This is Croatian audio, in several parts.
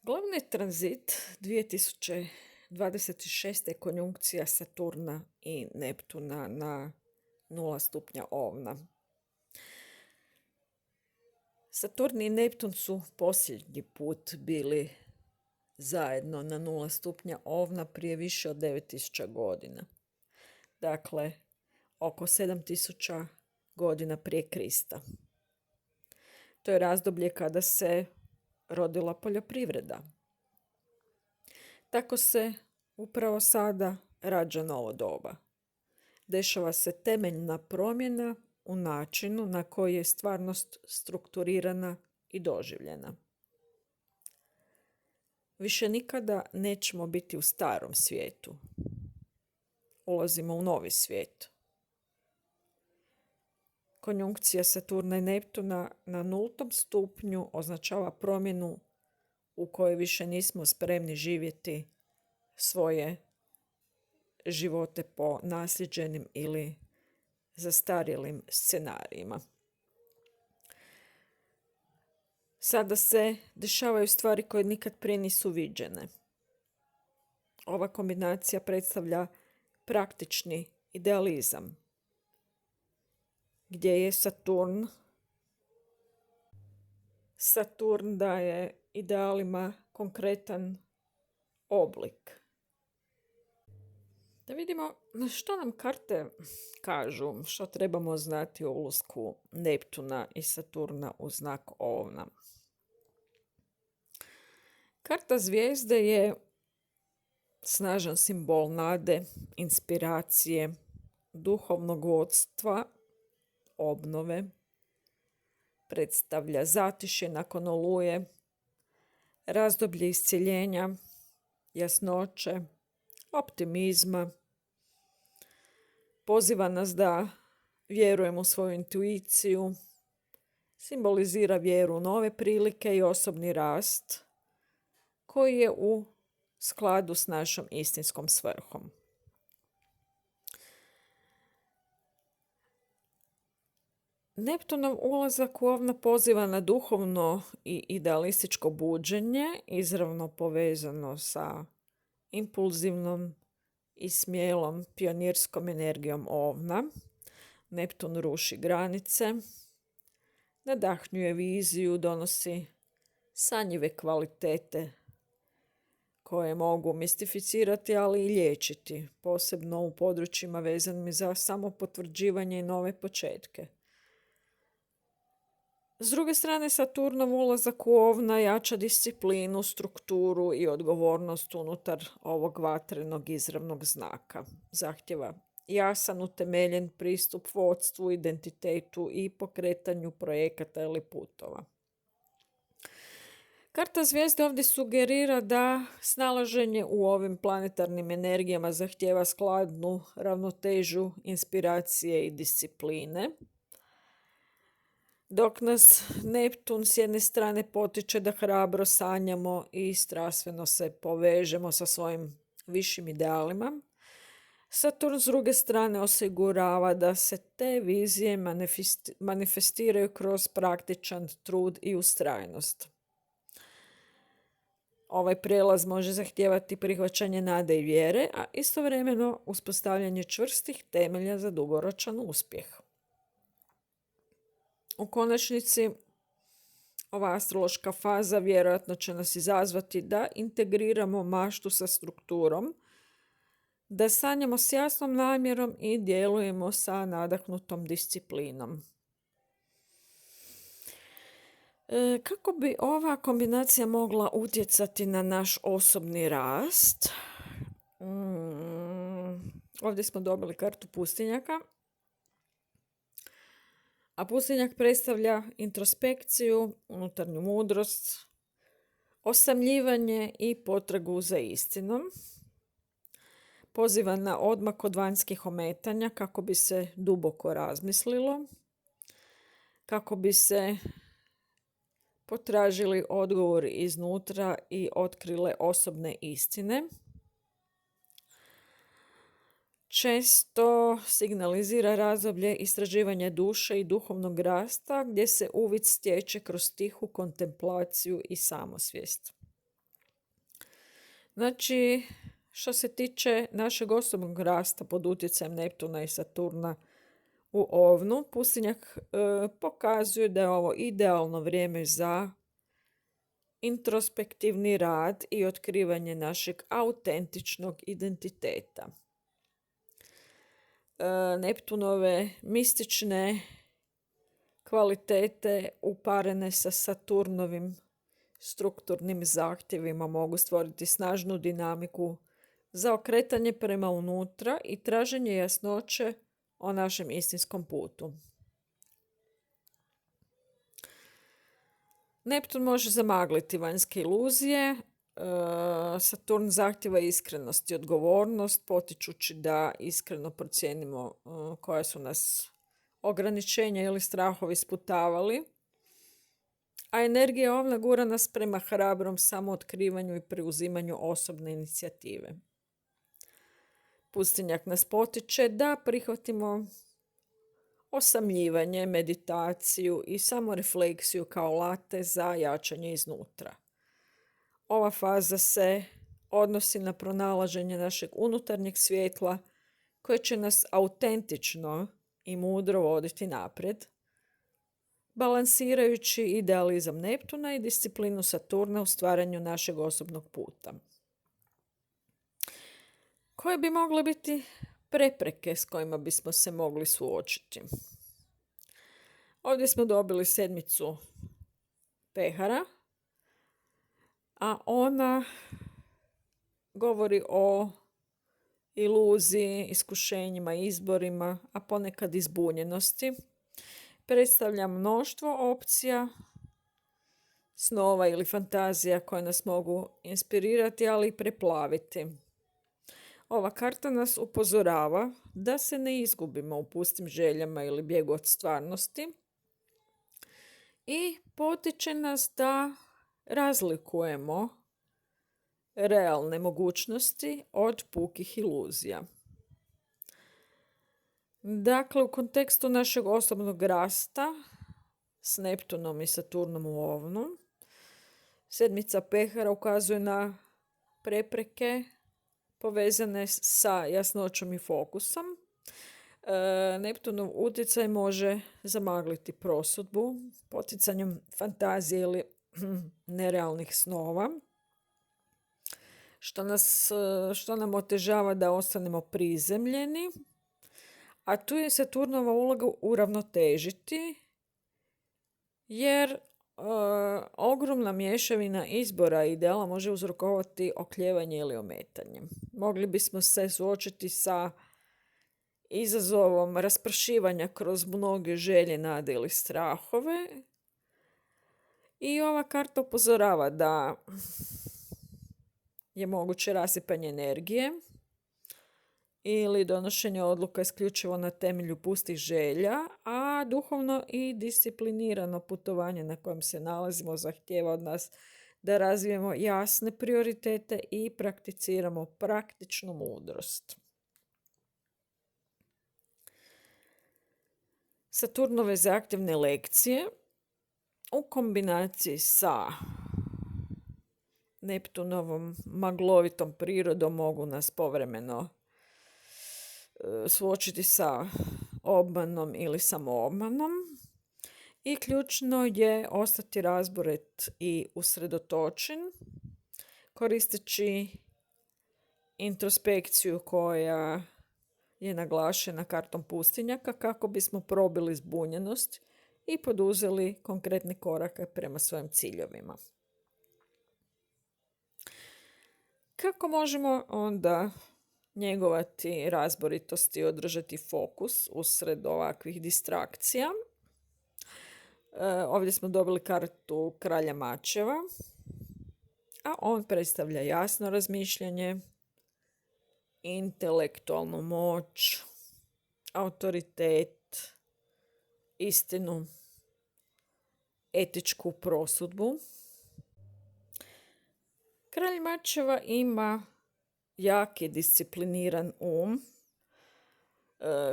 Glavni tranzit 2026. je konjunkcija Saturna i Neptuna na 0 stupnja Ovna. Saturn i Neptun su posljednji put bili zajedno na 0 stupnja Ovna prije više od 9000 godina. Dakle, oko 7000 godina prije Krista. To je razdoblje kada se rodila poljoprivreda. Tako se upravo sada rađa novo doba. Dešava se temeljna promjena u načinu na koji je stvarnost strukturirana i doživljena. Više nikada nećemo biti u starom svijetu. Ulazimo u novi svijet. Konjunkcija Saturna i Neptuna na 0. stupnju označava promjenu u kojoj više nismo spremni živjeti svoje živote po nasljeđenim ili zastarjelim scenarijima. Sada se dešavaju stvari koje nikad prije nisu viđene. Ova kombinacija predstavlja praktični idealizam, gdje je Saturn daje idealima konkretan oblik. Da vidimo što nam karte kažu, što trebamo znati o ulasku Neptuna i Saturna u znak Ovna. Karta zvijezde je snažan simbol nade, inspiracije, duhovnog vodstva, obnove, predstavlja zatišje nakon oluje, razdoblje iscjeljenja, jasnoće, optimizma, poziva nas da vjerujemo u svoju intuiciju, simbolizira vjeru u nove prilike i osobni rast koji je u skladu s našom istinskom svrhom. Neptunov ulazak u Ovna poziva na duhovno i idealističko buđenje, izravno povezano sa impulzivnom i smjelom pionirskom energijom Ovna. Neptun ruši granice, nadahnjuje viziju, donosi sanjive kvalitete koje mogu mistificirati, ali i liječiti, posebno u područjima vezanim za samopotvrđivanje i nove početke. S druge strane, Saturnov ulazak u Ovna jača disciplinu, strukturu i odgovornost unutar ovog vatrenog izravnog znaka. Zahtjeva jasan, utemeljen pristup vodstvu, identitetu i pokretanju projekata ili putova. Karta zvijezde ovdje sugerira da snalaženje u ovim planetarnim energijama zahtjeva skladnu ravnotežu inspiracije i discipline, dok nas Neptun s jedne strane potiče da hrabro sanjamo i strastveno se povežemo sa svojim višim idealima, Saturn s druge strane osigurava da se te vizije manifestiraju kroz praktičan trud i ustrajnost. Ovaj prijelaz može zahtijevati prihvaćanje nade i vjere, a istovremeno uspostavljanje čvrstih temelja za dugoročan uspjeh. U konačnici, ova astrološka faza vjerojatno će nas izazvati da integriramo maštu sa strukturom, da sanjamo s jasnom namjerom i djelujemo sa nadahnutom disciplinom. Kako bi ova kombinacija mogla utjecati na naš osobni rast? Ovdje smo dobili kartu pustinjaka. A pustinjak predstavlja introspekciju, unutarnju mudrost, osamljivanje i potragu za istinom. Poziva na odmak od vanjskih ometanja kako bi se duboko razmislilo, kako bi se potražili odgovori iznutra i otkrile osobne istine. Često signalizira razdoblje istraživanja duše i duhovnog rasta gdje se uvid stječe kroz tihu kontemplaciju i samosvijest. Znači, što se tiče našeg osobnog rasta pod utjecajem Neptuna i Saturna u Ovnu, pustinjak pokazuje da je ovo idealno vrijeme za introspektivni rad i otkrivanje našeg autentičnog identiteta. Neptunove mistične kvalitete uparene sa Saturnovim strukturnim zahtjevima mogu stvoriti snažnu dinamiku za okretanje prema unutra i traženje jasnoće o našem istinskom putu. Neptun može zamagliti vanjske iluzije. Saturn zahtjeva iskrenost i odgovornost, potičući da iskreno procijenimo koja su nas ograničenja ili strahovi sputavali. A energija Ovna gura nas prema hrabrom samootkrivanju i preuzimanju osobne inicijative. Pustinjak nas potiče da prihvatimo osamljivanje, meditaciju i samorefleksiju kao alate za jačanje iznutra. Ova faza se odnosi na pronalaženje našeg unutarnjeg svjetla koje će nas autentično i mudro voditi naprijed, balansirajući idealizam Neptuna i disciplinu Saturna u stvaranju našeg osobnog puta. Koje bi mogle biti prepreke s kojima bismo se mogli suočiti? Ovdje smo dobili sedmicu pehara, a ona govori o iluziji, iskušenjima, izborima, a ponekad i zbunjenosti. Predstavlja mnoštvo opcija, snova ili fantazija koje nas mogu inspirirati, ali i preplaviti. Ova karta nas upozorava da se ne izgubimo u pustim željama ili bijegu od stvarnosti i potiče nas da razlikujemo realne mogućnosti od pukih iluzija. Dakle, u kontekstu našeg osobnog rasta s Neptunom i Saturnom u Ovnu, sedmica pehara ukazuje na prepreke povezane sa jasnoćom i fokusom. Neptunov utjecaj može zamagliti prosudbu poticanjem fantazije ili nerealnih snova, što nam otežava da ostanemo prizemljeni, a tu je Saturnova uloga uravnotežiti, jer ogromna mješavina izbora i ideala može uzrokovati oklijevanje ili ometanje. Mogli bismo se suočiti sa izazovom raspršivanja kroz mnoge želje, nade ili strahove. I ova karta upozorava da je moguće rasipanje energije ili donošenje odluka isključivo na temelju pustih želja, a duhovno i disciplinirano putovanje na kojem se nalazimo zahtijeva od nas da razvijemo jasne prioritete i prakticiramo praktičnu mudrost. Saturnove zahtjevne lekcije u kombinaciji sa Neptunovom maglovitom prirodom mogu nas povremeno suočiti sa obmanom ili samoobmanom i ključno je ostati razborit i usredotočen koristeći introspekciju koja je naglašena kartom pustinjaka kako bismo probili zbunjenost i poduzeli konkretne korake prema svojim ciljevima. Kako možemo onda njegovati razboritost i održati fokus usred ovakvih distrakcija? Ovdje smo dobili kartu kralja mačeva, a on predstavlja jasno razmišljanje, intelektualnu moć, autoritet, istinu, etičku prosudbu. Kralj mačeva ima jak i discipliniran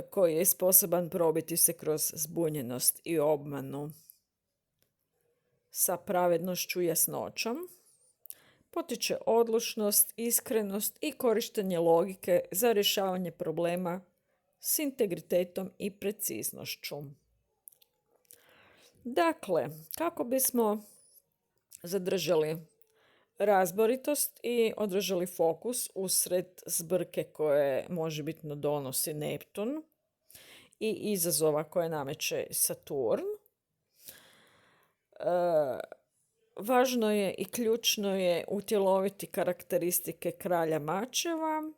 koji je sposoban probiti se kroz zbunjenost i obmanu sa pravednošću i jasnoćom. potiče odlučnost, iskrenost i korištenje logike za rješavanje problema s integritetom i preciznošću. Dakle, kako bismo zadržali razboritost i održali fokus usred zbrke koje možebitno donosi Neptun i izazova koje nameće Saturn, važno je i ključno je utjeloviti karakteristike kralja mačeva,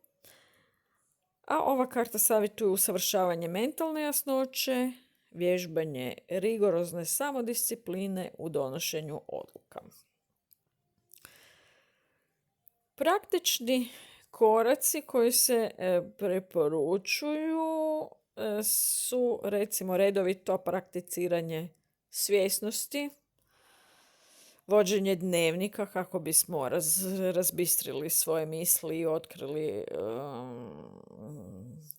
a ova karta savjetuje usavršavanje mentalne jasnoće, vježbanje rigorozne samodiscipline u donošenju odluka. Praktični koraci koji se preporučuju su recimo redovito prakticiranje svjesnosti, vođenje dnevnika kako bismo razbistrili svoje misli i otkrili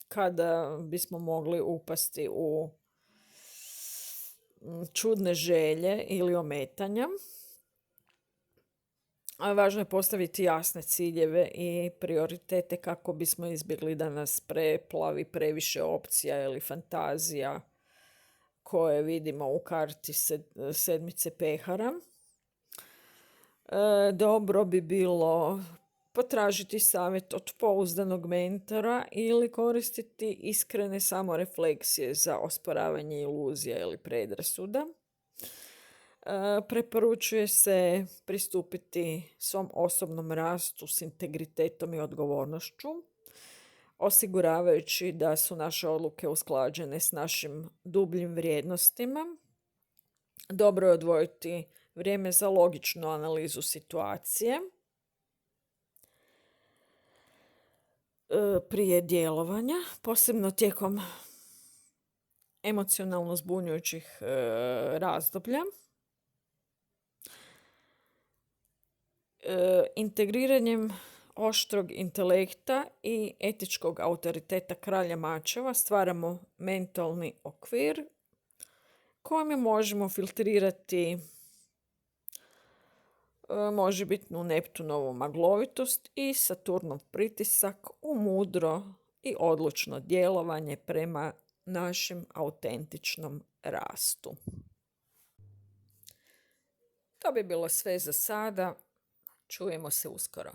kada bismo mogli upasti u čudne želje ili ometanja. Važno je postaviti jasne ciljeve i prioritete kako bismo izbjegli da nas preplavi previše opcija ili fantazija koje vidimo u karti sedmice pehara. Dobro bi bilo potražiti savjet od pouzdanog mentora ili koristiti iskrene samorefleksije za osporavanje iluzija ili predrasuda. Preporučuje se pristupiti svom osobnom rastu s integritetom i odgovornošću, osiguravajući da su naše odluke usklađene s našim dubljim vrijednostima. Dobro je odvojiti vrijeme za logičnu analizu situacije prije djelovanja, posebno tijekom emocionalno zbunjujućih razdoblja. Integriranjem oštrog intelekta i etičkog autoriteta kralja mačeva stvaramo mentalni okvir kojim možemo filtrirati možebitnu Neptunovu maglovitost i Saturnov pritisak u mudro i odlučno djelovanje prema našem autentičnom rastu. To bi bilo sve za sada. Čujemo se uskoro.